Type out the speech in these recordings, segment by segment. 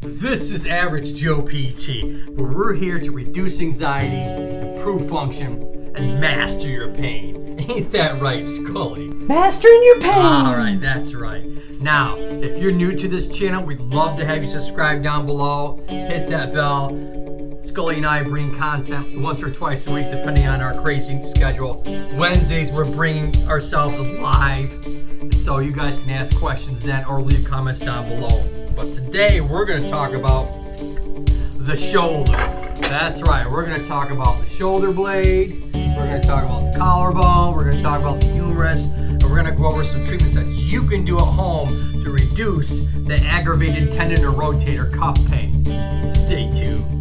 This is Average Joe PT, where we're here to reduce anxiety, improve function, and master your pain. Ain't that right, Scully? Mastering your pain! Alright, that's right. Now, if you're new to this channel, we'd love to have you subscribe down below, hit that bell. Scully and I bring content once or twice a week, depending on our crazy schedule. Wednesdays, we're bringing ourselves live, so you guys can ask questions then or leave comments down below. But today, we're going to talk about the shoulder. That's right, we're going to talk about the shoulder blade, we're going to talk about the collarbone, we're going to talk about the humerus, and we're going to go over some treatments that you can do at home to reduce the aggravated tendon or rotator cuff pain. Stay tuned.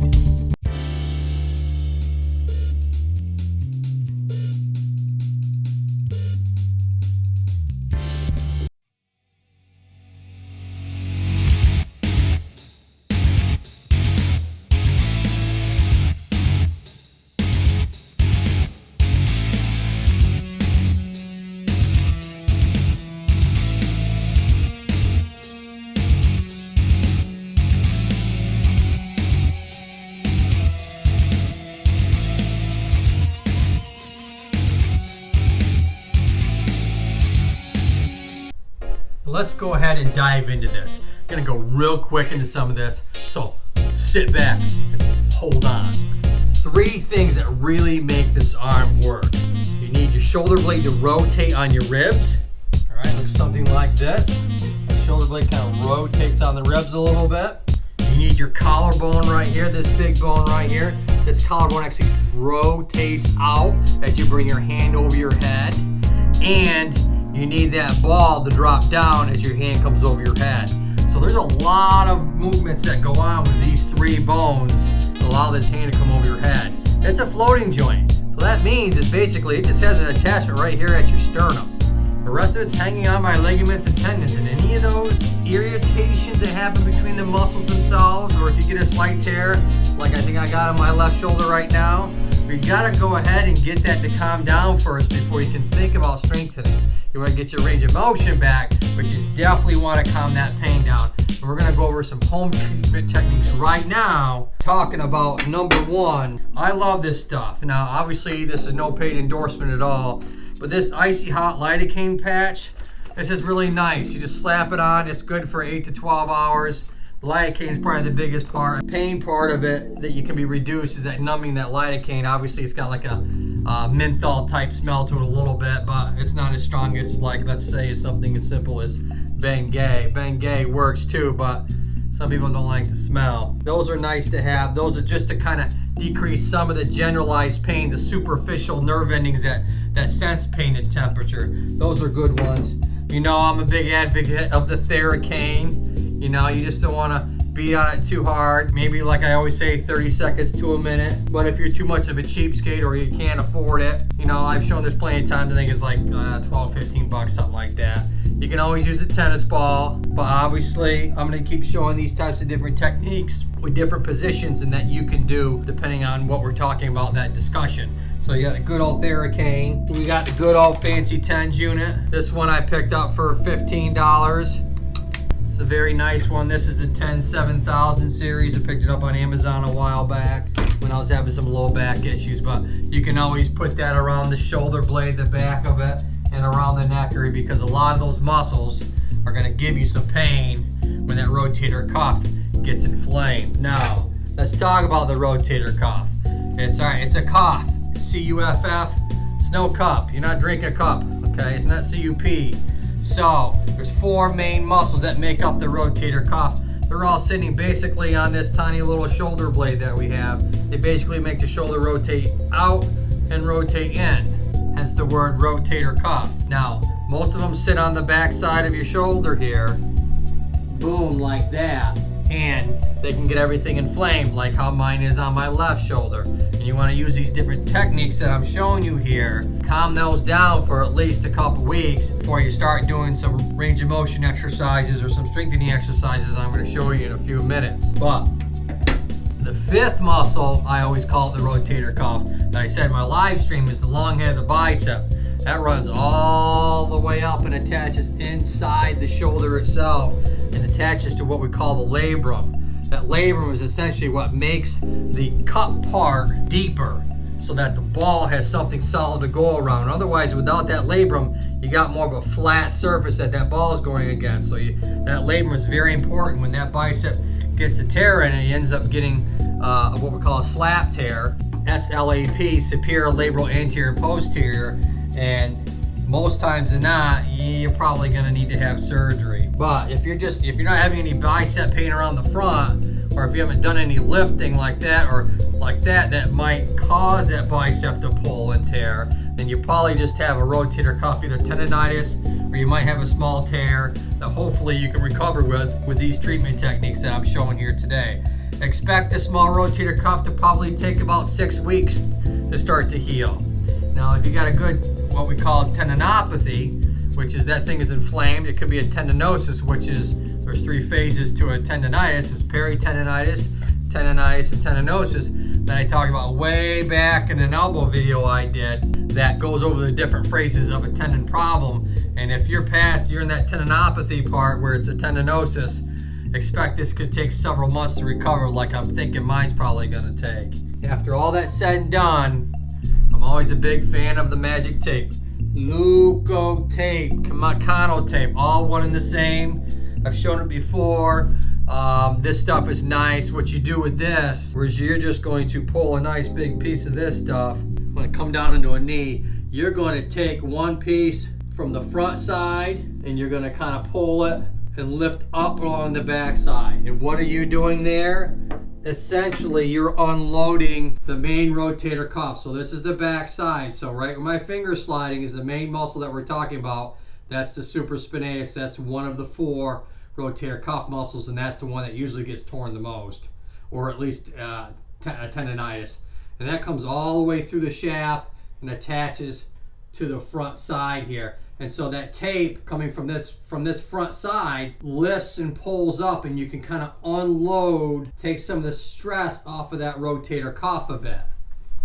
Let's go ahead and dive into this. I'm gonna go real quick into some of this, so sit back and hold on. 3 things that really make this arm work. You need your shoulder blade to rotate on your ribs. All right, looks something like this. The shoulder blade kind of rotates on the ribs a little bit. You need your collarbone right here, this big bone right here. This collarbone actually rotates out as you bring your hand over your head. And you need that ball to drop down as your hand comes over your head. So there's a lot of movements that go on with these 3 bones to allow this hand to come over your head. It's a floating joint. So that means it's basically, it just has an attachment right here at your sternum. The rest of it's hanging on by ligaments and tendons, and any of those irritations that happen between the muscles themselves, or if you get a slight tear, like I think I got on my left shoulder right now, you gotta go ahead and get that to calm down first before you can think about strengthening. You want to get your range of motion back, but you definitely want to calm that pain down. And we're going to go over some home treatment techniques right now, talking about number 1. I love this stuff. Now, obviously, this is no paid endorsement at all, but this icy hot lidocaine patch, this is really nice. You just slap it on. It's good for 8 to 12 hours. Lidocaine is probably the biggest part. Pain part of it that you can be reduced is that numbing that lidocaine. Obviously, it's got like a menthol type smell to it a little bit, but it's not as strong as, like, let's say something as simple as Bengay. Bengay works too, but some people don't like the smell. Those are nice to have. Those are just to kind of decrease some of the generalized pain, the superficial nerve endings that sense pain and temperature. Those are good ones. You know, I'm a big advocate of the Theracane. You know, you just don't want to beat on it too hard. Maybe, like I always say, 30 seconds to a minute. But if you're too much of a cheapskate or you can't afford it, you know, I've shown this plenty of times. I think it's like 12, 15 bucks, something like that. You can always use a tennis ball. But obviously, I'm going to keep showing these types of different techniques with different positions and that you can do depending on what we're talking about in that discussion. So you got the good old Theracane. We got the good old fancy TENS unit. This one I picked up for $15. It's a very nice one. This is the TENS 7000 series. I picked it up on Amazon a while back when I was having some low back issues, but you can always put that around the shoulder blade, the back of it, and around the neck area, because a lot of those muscles are going to give you some pain when that rotator cuff gets inflamed. Now, let's talk about the rotator cuff. It's all right. It's a cuff. C-U-F-F. It's no cup. You're not drinking a cup, okay? It's not C-U-P. So, there's 4 main muscles that make up the rotator cuff. They're all sitting basically on this tiny little shoulder blade that we have. They basically make the shoulder rotate out and rotate in, hence the word rotator cuff. Now, most of them sit on the back side of your shoulder here, boom, like that, and they can get everything inflamed, like how mine is on my left shoulder. And you want to use these different techniques that I'm showing you here, calm those down for at least a couple weeks before you start doing some range of motion exercises or some strengthening exercises I'm going to show you in a few minutes. But the 5th muscle, I always call it the rotator cuff, that I said in my live stream, is the long head of the bicep. That runs all the way up and attaches inside the shoulder itself and attaches to what we call the labrum. That labrum is essentially what makes the cup part deeper so that the ball has something solid to go around. Otherwise, without that labrum, you got more of a flat surface that ball is going against. So that labrum is very important. When that bicep gets a tear in it, he ends up getting what we call a slap tear, SLAP, superior labral anterior posterior, and most times than not, you're probably going to need to have surgery. But if you're not having any bicep pain around the front, or if you haven't done any lifting like that or like that might cause that bicep to pull and tear, then you probably just have a rotator cuff, either tendonitis, or you might have a small tear that hopefully you can recover with these treatment techniques that I'm showing here today. Expect a small rotator cuff to probably take about 6 weeks to start to heal. Now, if you got a good, what we call tendinopathy, which is that thing is inflamed, it could be a tendinosis, which is, there's 3 phases to a tendonitis. It's peritendinitis, tendonitis, and tendinosis that I talked about way back in an elbow video I did that goes over the different phases of a tendon problem. And if you're in that tendinopathy part where it's a tendinosis, expect this could take several months to recover, like I'm thinking mine's probably gonna take. After all that's said and done, I'm always a big fan of the magic tape. Leuco tape, Makano tape, all one and the same. I've shown it before. This stuff is nice. What you do with this is you're just going to pull a nice big piece of this stuff. When it come down into a knee, you're going to take one piece from the front side and you're going to kind of pull it and lift up along the back side. And what are you doing there? Essentially, you're unloading the main rotator cuff. So this is the back side. So right where my finger sliding is the main muscle that we're talking about. That's the supraspinatus. That's one of the 4 rotator cuff muscles, and that's the one that usually gets torn the most, or at least tendonitis. And that comes all the way through the shaft and attaches to the front side here. And so that tape coming from this front side lifts and pulls up, and you can kind of unload, take some of the stress off of that rotator cuff a bit,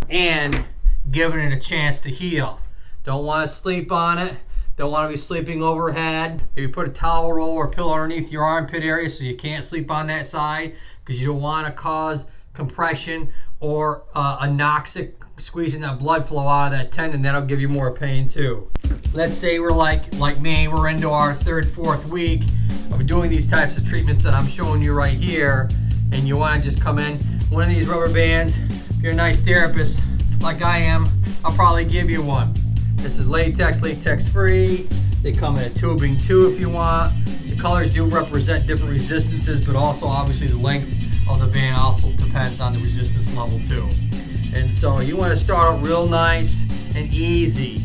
and giving it a chance to heal. Don't want to sleep on it. Don't want to be sleeping overhead. Maybe put a towel roll or pillow underneath your armpit area so you can't sleep on that side, because you don't want to cause compression or anoxic, squeezing that blood flow out of that tendon. That'll give you more pain too. Let's say we're like me, we're into our 3rd, 4th week of doing these types of treatments that I'm showing you right here, and you want to just come in one of these rubber bands. If you're a nice therapist like I am, I'll probably give you one. This is latex free. They come in a tubing too if you want. The colors do represent different resistances, but also obviously the length of the band also depends on the resistance level too. And so you want to start out real nice and easy.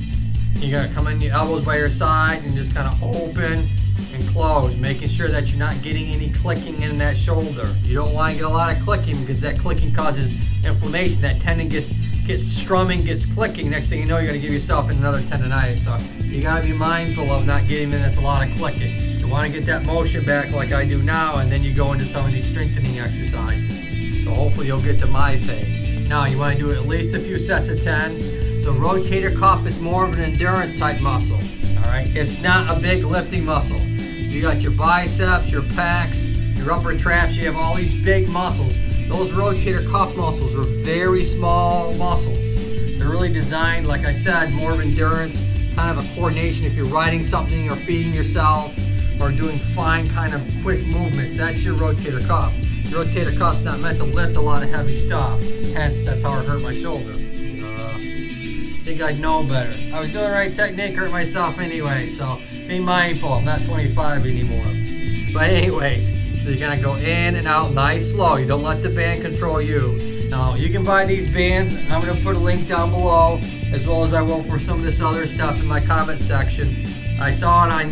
You're going to come in your elbows by your side and just kind of open and close, making sure that you're not getting any clicking in that shoulder. You don't want to get a lot of clicking, because that clicking causes inflammation. That tendon gets strumming, gets clicking. Next thing you know, you're going to give yourself another tendonitis. So you got to be mindful of not getting in this a lot of clicking. You want to get that motion back like I do now, and then you go into some of these strengthening exercises. So hopefully you'll get to my phase. Now you want to do at least a few sets of 10. The rotator cuff is more of an endurance type muscle. All right, it's not a big lifting muscle. You got your biceps, your pecs, your upper traps. You have all these big muscles. Those rotator cuff muscles are very small muscles. They're really designed, like I said, more of endurance, kind of a coordination. If you're riding something or feeding yourself or doing fine kind of quick movements, that's your rotator cuff. Your rotator cuff's not meant to lift a lot of heavy stuff. Hence, that's how it hurt my shoulder. I think I'd know better. I was doing the right technique, hurt myself anyway, so be mindful. I'm not 25 anymore. But anyways, so you're gonna go in and out nice slow. You don't let the band control you. Now, you can buy these bands. I'm gonna put a link down below, as well as I will for some of this other stuff in my comment section. I saw it on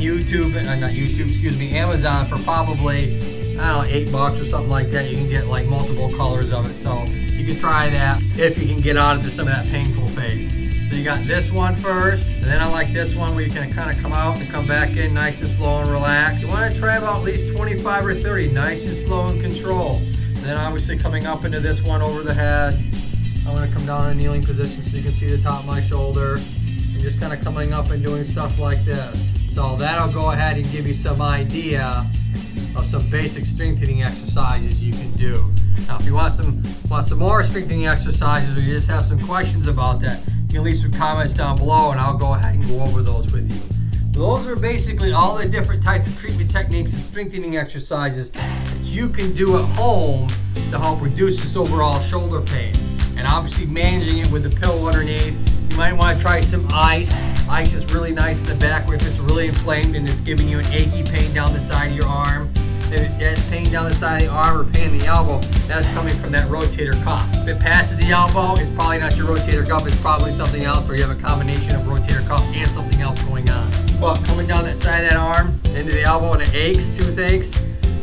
Amazon for probably, I don't know, $8 or something like that. You can get like multiple colors of it. So you can try that if you can get out of some of that painful phase. So you got this one first, and then I like this one where you can kind of come out and come back in nice and slow and relax. You want to try about at least 25 or 30, nice and slow and controlled. And then obviously coming up into this one over the head. I'm going to come down in a kneeling position so you can see the top of my shoulder. And just kind of coming up and doing stuff like this. So that'll go ahead and give you some idea of some basic strengthening exercises you can do. Now, if you want some more strengthening exercises, or you just have some questions about that, you can leave some comments down below, and I'll go ahead and go over those with you. Those are basically all the different types of treatment techniques and strengthening exercises that you can do at home to help reduce this overall shoulder pain. And obviously managing it with the pillow underneath. You might want to try some ice. Ice is really nice in the back if it's really inflamed and it's giving you an achy pain down the side of your arm. If it's pain down the side of the arm or pain in the elbow, that's coming from that rotator cuff. If it passes the elbow, it's probably not your rotator cuff, it's probably something else, or you have a combination of rotator cuff and something else going on. But coming down that side of that arm, into the elbow, and it aches, tooth aches,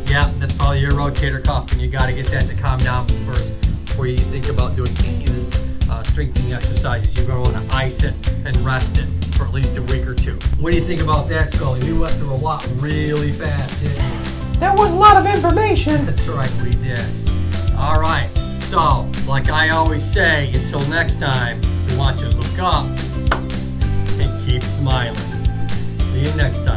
yeah, that's probably your rotator cuff, and you got to get that to calm down first before you think about doing any of this strengthening exercises. You're going to want to ice it and rest it for at least a week or two. What do you think about that, Scully? We went through a lot really fast, didn't we? That was a lot of information. That's right, we did. All right, so like I always say, until next time, we want you to look up and keep smiling. See you next time.